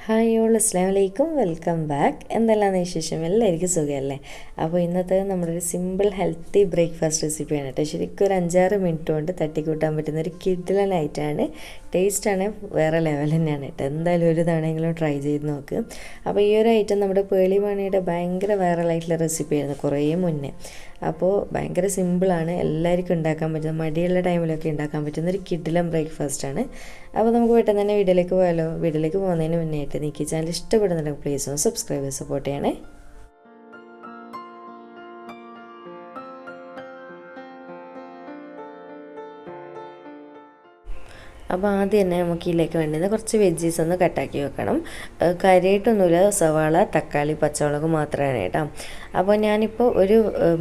Hi all അസ്സലാമു അലൈക്കും welcome back. എന്തെല്ലാം വിശേഷം? എല്ലാവർക്കും സുഖമല്ലേ? അപ്പോൾ ഇന്നത്തെ നമ്മുടെ ഒരു സിമ്പിൾ ഹെൽത്തി ബ്രേക്ക്ഫാസ്റ്റ് റെസിപ്പിയാണ് കേട്ടോ. ശരിക്കും ഒരു 5-6 മിനിറ്റ് കൊണ്ട് തട്ടിക്കൂട്ടാൻ പറ്റുന്ന ഒരു കിഡിലനായിട്ടാണ്. ടേസ്റ്റാണ് വേറെ ലെവൽ തന്നെയാണ് കേട്ടോ. എന്തായാലും ഒരു തവണയെങ്കിലും ട്രൈ ചെയ്ത് നോക്ക്. അപ്പോൾ ഈ ഒരു ഐറ്റം നമ്മുടെ പേളി മണിയുടെ ഭയങ്കര വൈറലായിട്ടുള്ള റെസിപ്പിയായിരുന്നു കുറേ മുന്നേ. അപ്പോൾ ഭയങ്കര സിമ്പിളാണ്, എല്ലാവർക്കും ഉണ്ടാക്കാൻ പറ്റുന്ന, മടിയുള്ള ടൈമിലൊക്കെ ഉണ്ടാക്കാൻ പറ്റുന്ന ഒരു കിഡിലൻ ബ്രേക്ക്ഫാസ്റ്റാണ്. അപ്പോൾ നമുക്ക് പെട്ടെന്ന് തന്നെ വീഡിയോയിലേക്ക് പോയാലോ? വീഡിയോയിലേക്ക് പോകുന്നതിന് മുന്നേ ആയിട്ട് എനിക്ക് ചാനൽ ഇഷ്ടപ്പെടുന്നുണ്ടെങ്കിൽ പ്ലീസ് ഒന്ന് സബ്സ്ക്രൈബ് ചെയ്ത് സപ്പോർട്ട് ചെയ്യണേ. അപ്പോൾ ആദ്യം തന്നെ നമുക്ക് ഇതിലേക്ക് വേണ്ടുന്ന കുറച്ച് വെജീസ് ഒന്ന് കട്ടാക്കി വെക്കണം. കാര്യമായിട്ടൊന്നുമില്ല, സവാള, തക്കാളി, പച്ചമുളക് മാത്രമാണ് കേട്ടോ. അപ്പോൾ ഞാനിപ്പോൾ ഒരു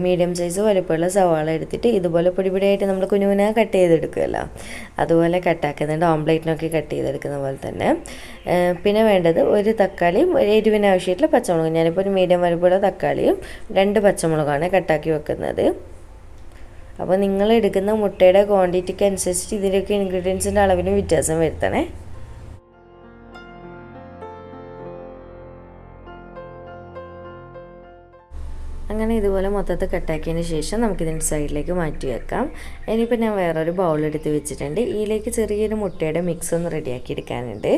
മീഡിയം സൈസ് വലുപ്പമുള്ള സവാള എടുത്തിട്ട് ഇതുപോലെ പൊടിപൊടിയായിട്ട് നമ്മൾ കുനുകുന കട്ട് ചെയ്തെടുക്കുമല്ലോ, അതുപോലെ കട്ടാക്കുന്നുണ്ട്. ഓംപ്ലേറ്റിനൊക്കെ കട്ട് ചെയ്തെടുക്കുന്ന പോലെ തന്നെ. പിന്നെ വേണ്ടത് ഒരു തക്കാളിയും എരിവിന് ആവശ്യമായിട്ടുള്ള പച്ചമുളകും. ഞാനിപ്പോൾ ഒരു മീഡിയം വലുപ്പമുള്ള തക്കാളിയും 2 പച്ചമുളകാണ് കട്ടാക്കി വെക്കുന്നത്. അപ്പോൾ നിങ്ങൾ എടുക്കുന്ന മുട്ടയുടെ ക്വാണ്ടിറ്റിക്ക് അനുസരിച്ച് ഇതിൻ്റെയൊക്കെ ഇൻഗ്രീഡിയൻസിൻ്റെ അളവിന് വ്യത്യാസം വരുത്തണേ. അങ്ങനെ ഇതുപോലെ മൊത്തത്തിൽ കട്ടാക്കിയതിന് ശേഷം നമുക്കിതിൻ്റെ സൈഡിലേക്ക് മാറ്റി വെക്കാം. ഇനിയിപ്പോൾ ഞാൻ വേറൊരു ബൗൾ എടുത്ത് വെച്ചിട്ടുണ്ട്. ഇതിലേക്ക് ചെറിയൊരു മുട്ടയുടെ മിക്സ് ഒന്ന് റെഡിയാക്കി എടുക്കാനുണ്ട്.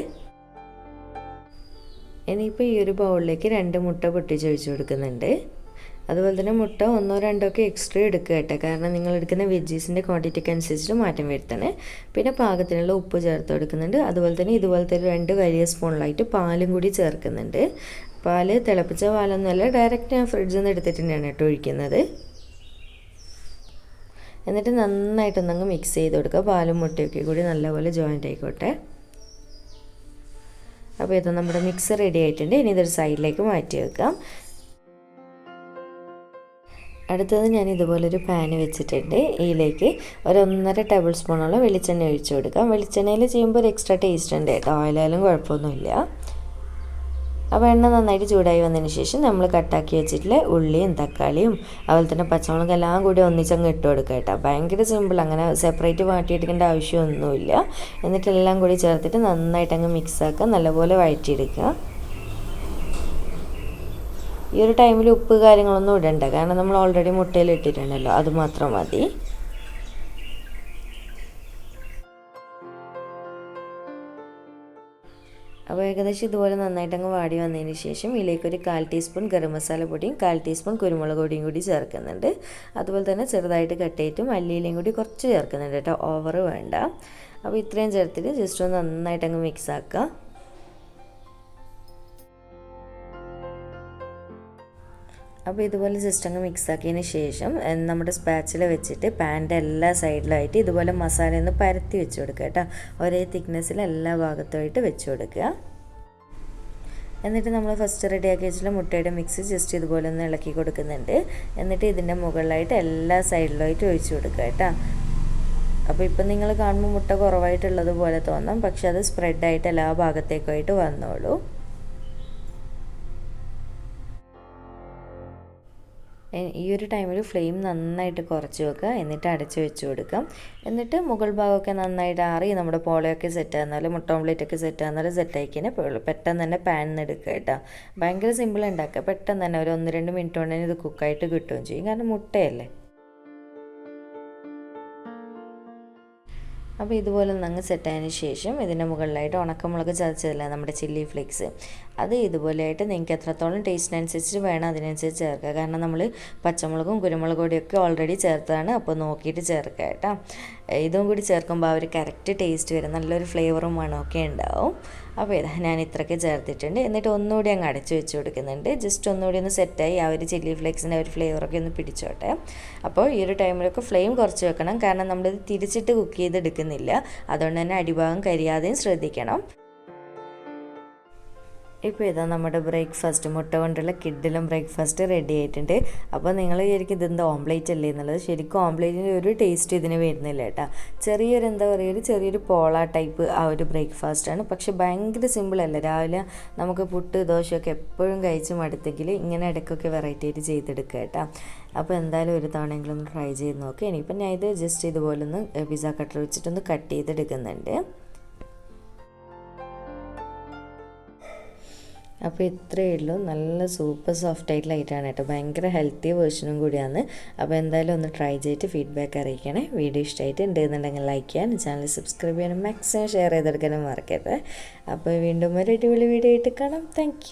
ഇനിയിപ്പോൾ ഈ ഒരു ബൗളിലേക്ക് 2 മുട്ട പൊട്ടിച്ച് ഒഴിച്ച് കൊടുക്കുന്നുണ്ട്. അതുപോലെ തന്നെ മുട്ട 1-2 ഒക്കെ എക്സ്ട്രാ എടുക്കുക കേട്ടോ, കാരണം നിങ്ങൾ എടുക്കുന്ന വെജീസിൻ്റെ ക്വാണ്ടിറ്റിക്ക് അനുസരിച്ചിട്ട് മാറ്റം വരുത്തണേ. പിന്നെ പാകത്തിനുള്ള ഉപ്പ് ചേർത്ത് കൊടുക്കുന്നുണ്ട്. അതുപോലെ തന്നെ ഇതുപോലത്തെ 2 വലിയ സ്പൂണിലായിട്ട് പാലും കൂടി ചേർക്കുന്നുണ്ട്. പാല് തിളപ്പിച്ച പാലൊന്നുമല്ല, ഡയറക്റ്റ് ഞാൻ ഫ്രിഡ്ജിൽ നിന്ന് എടുത്തിട്ട് തന്നെയാണ് കേട്ടോ ഒഴിക്കുന്നത്. എന്നിട്ട് നന്നായിട്ടൊന്നങ്ങ് മിക്സ് ചെയ്ത് കൊടുക്കുക. പാലും മുട്ടയൊക്കെ കൂടി നല്ലപോലെ ജോയിൻ്റ് ആയിക്കോട്ടെ. അപ്പോൾ ഇത് നമ്മുടെ മിക്സ് റെഡി ആയിട്ടുണ്ട്. ഇനി ഇതൊരു സൈഡിലേക്ക് മാറ്റി വെക്കാം. അടുത്തത് ഞാൻ ഇതുപോലൊരു പാന് വെച്ചിട്ടുണ്ട്. ഇതിലേക്ക് ഒരു 1.5 ടേബിൾ സ്പൂണോളം വെളിച്ചെണ്ണ ഒഴിച്ച് കൊടുക്കാം. വെളിച്ചെണ്ണയിൽ ചെയ്യുമ്പോൾ ഒരു എക്സ്ട്രാ ടേസ്റ്റ് ഉണ്ട് കേട്ടോ, ഓയിലായാലും കുഴപ്പമൊന്നുമില്ല. അപ്പോൾ എണ്ണ നന്നായിട്ട് ചൂടായി വന്നതിന് ശേഷം നമ്മൾ കട്ടാക്കി വെച്ചിട്ടുള്ള ഉള്ളിയും തക്കാളിയും അതുപോലെ തന്നെ പച്ചമുളകും എല്ലാം കൂടി ഒന്നിച്ചങ്ങ് ഇട്ട് കൊടുക്കുക കേട്ടോ. ഭയങ്കര സിമ്പിൾ, അങ്ങനെ സെപ്പറേറ്റ് മാറ്റിയെടുക്കേണ്ട ആവശ്യമൊന്നുമില്ല. എന്നിട്ട് എല്ലാം കൂടി ചേർത്തിട്ട് നന്നായിട്ട് അങ്ങ് മിക്സാക്കുക, നല്ലപോലെ വഴറ്റിയെടുക്കുക. ഈ ഒരു ടൈമിൽ ഉപ്പ് കാര്യങ്ങളൊന്നും ഇടണ്ട, കാരണം നമ്മൾ ഓൾറെഡി മുട്ടയിൽ ഇട്ടിട്ടുണ്ടല്ലോ, അത് മാത്രം മതി. അപ്പോൾ ഏകദേശം ഇതുപോലെ നന്നായിട്ട് അങ്ങ് വാടി വന്നതിന് ശേഷം ഇതിലേക്ക് ഒരു 1/4 ടീസ്പൂൺ ഗരം മസാല പൊടിയും 1/4 ടീസ്പൂൺ കുരുമുളക് പൊടിയും കൂടി ചേർക്കുന്നുണ്ട്. അതുപോലെ തന്നെ ചെറുതായിട്ട് കട്ട് ചെയ്തിട്ട് മല്ലിയിലയും കൂടി കുറച്ച് ചേർക്കുന്നുണ്ട് കേട്ടോ, ഓവർ വേണ്ട. അപ്പോൾ ഇത്രയും ചേർത്തിട്ട് ജസ്റ്റ് ഒന്ന് നന്നായിട്ട് അങ്ങ് മിക്സ് ആക്കുക. അപ്പോൾ ഇതുപോലെ ജസ്റ്റ് അങ്ങ് മിക്സ് ആക്കിയതിന് ശേഷം നമ്മുടെ സ്പാച്ചിൽ വെച്ചിട്ട് പാൻ്റെ എല്ലാ സൈഡിലായിട്ട് ഇതുപോലെ മസാല ഒന്ന് പരത്തി വെച്ച് കൊടുക്കുക കേട്ടോ. ഒരേ തിക്നെസ്സിൽ എല്ലാ ഭാഗത്തുമായിട്ട് വെച്ച് കൊടുക്കുക. എന്നിട്ട് നമ്മൾ ഫസ്റ്റ് റെഡിയാക്കി വെച്ചിട്ടുള്ള മുട്ടയുടെ മിക്സ് ജസ്റ്റ് ഇതുപോലെ ഒന്ന് ഇളക്കി കൊടുക്കുന്നുണ്ട്. എന്നിട്ട് ഇതിൻ്റെ മുകളിലായിട്ട് എല്ലാ സൈഡിലായിട്ട് ഒഴിച്ച് കൊടുക്കുക കേട്ടോ. അപ്പോൾ ഇപ്പം നിങ്ങൾ കാണുമ്പോൾ മുട്ട കുറവായിട്ടുള്ളത് പോലെ തോന്നാം, പക്ഷെ അത് സ്പ്രെഡായിട്ട് എല്ലാ ഭാഗത്തേക്കുമായിട്ട് വന്നോളൂ. ഈ ഒരു ടൈമിൽ ഫ്ലെയിം നന്നായിട്ട് കുറച്ച് വെക്കുക. എന്നിട്ട് അടച്ച് വെച്ച് കൊടുക്കാം. എന്നിട്ട് മുകൾ ഭാഗമൊക്കെ നന്നായിട്ട് ആറി നമ്മുടെ പോളയൊക്കെ സെറ്റ് ആകുന്നാലും മുട്ട ഓംപ്ലേറ്റൊക്കെ സെറ്റ് ആകുന്നാലും സെറ്റാക്കിനെ പെട്ടെന്ന് തന്നെ പാനിൽ നിന്ന് എടുക്കുക കേട്ടോ. ഭയങ്കര സിമ്പിൾ ഉണ്ടാക്കുക, പെട്ടെന്ന് തന്നെ ഒരു 1-2 മിനിറ്റ് കൊണ്ട് തന്നെ ഇത് കുക്കായിട്ട് കിട്ടുകയും ചെയ്യും, കാരണം മുട്ടയല്ലേ. അപ്പോൾ ഇതുപോലെ ഒന്ന് സെറ്റായതിന് ശേഷം ഇതിൻ്റെ മുകളിലായിട്ട് ഉണക്കമുളക് ചതച്ചതല്ല നമ്മുടെ ചില്ലി ഫ്ലേക്സ്, അത് ഇതുപോലെയായിട്ട് നിങ്ങൾക്ക് എത്രത്തോളം ടേസ്റ്റിനനുസരിച്ച് വേണം അതിനനുസരിച്ച് ചേർക്കുക. കാരണം നമ്മൾ പച്ചമുളകും കുരുമുളക് പൊടിയൊക്കെ ഓൾറെഡി ചേർത്താണ്, അപ്പോൾ നോക്കിയിട്ട് ചേർക്കുക കേട്ടോ. ഇതും കൂടി ചേർക്കുമ്പോൾ ആ ഒരു കറക്റ്റ് ടേസ്റ്റ് വരും, നല്ലൊരു ഫ്ലേവറും മണമൊക്കെ ഉണ്ടാവും. അപ്പോൾ ഇതാ ഞാൻ ഇത്രയൊക്കെ ചേർത്തിട്ടുണ്ട്. എന്നിട്ട് ഒന്നുകൂടി അങ്ങ് അടച്ച് വെച്ച് കൊടുക്കുന്നുണ്ട്. ജസ്റ്റ് ഒന്നുകൂടി ഒന്ന് സെറ്റായി ആ ഒരു ചില്ലി ഫ്ലേക്സിൻ്റെ ഒരു ഫ്ലേവറൊക്കെ ഒന്ന് പിടിച്ചോട്ടെ. അപ്പോൾ ഈ ഒരു ടൈമിലൊക്കെ ഫ്ലെയിം കുറച്ച് വെക്കണം, കാരണം നമ്മളിത് തിരിച്ചിട്ട് കുക്ക് ചെയ്തെടുക്കുന്നില്ല, അതുകൊണ്ട് തന്നെ അടിഭാഗം കരിയാതെയും ശ്രദ്ധിക്കണം. ഇപ്പോൾ ഇതാ നമ്മുടെ ബ്രേക്ക്ഫാസ്റ്റ്, മുട്ട കൊണ്ടുള്ള കിഡിലും ബ്രേക്ക്ഫാസ്റ്റ് റെഡി ആയിട്ടുണ്ട്. അപ്പോൾ നിങ്ങൾ വിചാരിക്കും ഇതെന്താ ഓംപ്ലേറ്റ് അല്ലേ എന്നുള്ളത്. ശരിക്കും ഓംപ്ലേറ്റിൻ്റെ ഒരു ടേസ്റ്റ് ഇതിന് വരുന്നില്ല കേട്ടോ. ചെറിയൊരു എന്താ പറയുക, ചെറിയൊരു പോള ടൈപ്പ് ആ ഒരു ബ്രേക്ക്ഫാസ്റ്റാണ്. പക്ഷെ ഭയങ്കര സിമ്പിളല്ല. രാവിലെ നമുക്ക് പുട്ട് ദോശയൊക്കെ എപ്പോഴും കഴിച്ച് മടുത്തെങ്കിൽ ഇങ്ങനെ ഇടയ്ക്കൊക്കെ വെറൈറ്റി ആയിട്ട് ചെയ്തെടുക്കുക കേട്ടോ. അപ്പോൾ എന്തായാലും ഒരു തവണയെങ്കിലും ഒന്ന് ട്രൈ ചെയ്ത് നോക്കുക. ഇനിയിപ്പോൾ ഞാൻ ഇത് ജസ്റ്റ് ഇതുപോലെ ഒന്ന് പിസ്സ കട്ടർ വെച്ചിട്ടൊന്ന് കട്ട് ചെയ്തെടുക്കുന്നുണ്ട്. അപ്പോൾ ഇത്രയേ ഉള്ളൂ. നല്ല സൂപ്പർ സോഫ്റ്റ് ആയിട്ടുള്ള ഐറ്റമാണ് കേട്ടോ. ഭയങ്കര ഹെൽത്തി വേർഷനും കൂടിയാണ്. അപ്പോൾ എന്തായാലും ഒന്ന് ട്രൈ ചെയ്തിട്ട് ഫീഡ്ബാക്ക് അറിയിക്കണേ. വീഡിയോ ഇഷ്ടമായിട്ട് ഉണ്ടെന്നുണ്ടെങ്കിൽ ലൈക്ക് ചെയ്യാനും ചാനൽ സബ്സ്ക്രൈബ് ചെയ്യാനും മാക്സിമം ഷെയർ ചെയ്തെടുക്കാനും മറക്കരുത്. അപ്പോൾ വീണ്ടും ഒരു അടിപൊളി വീഡിയോ ആയിട്ട് കാണാം. താങ്ക്